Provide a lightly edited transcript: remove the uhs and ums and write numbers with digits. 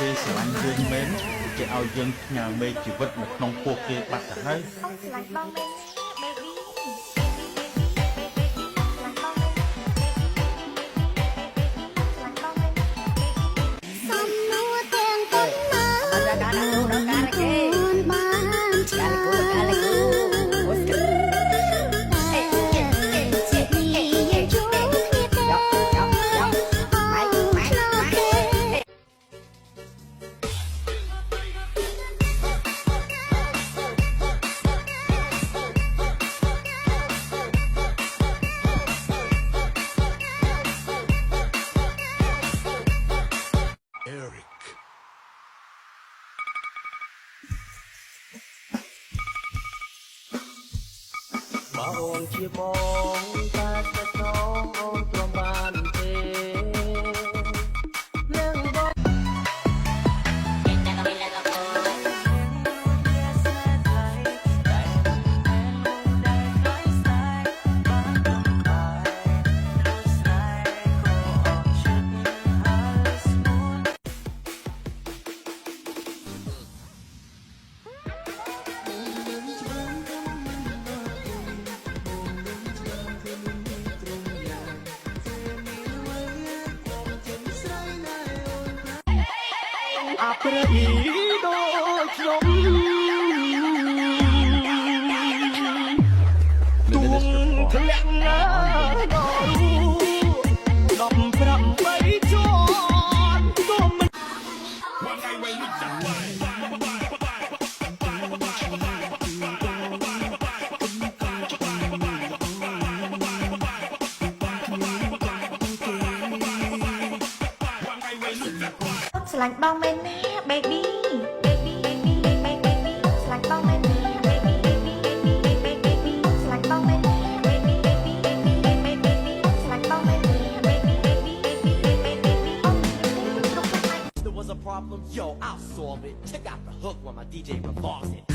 គេស្រឡាញ់យើងមែនគេឲ្យយើងផ្ញើមេជីវិតនៅក្នុងពោះគេបាត់ទៅហើយអូនស្រឡាញ់បងមែនណា baby សំណួរទាំងប៉ុណ្ណាបានឆ្លើយតែចិត្តនេះយើងជួបគ្នាទេអស់ឆ្លោះទេបើអូនជាបងតែតែស្រងអូនព្រមបានទេនឹងបងអប្រៃដូចខ្ញុំទួងធ្លាក់ណាដល់18ជាន់ក៏មិនស្រឡាញ់បងមែនណា baby ស្រឡាញ់បងមែនណា baby ស្រឡាញ់បងមែនណា baby ស្រឡាញ់បងមែនណា baby There was a problem, yo, I'll solve it. Check out the hook while my DJ revolves it.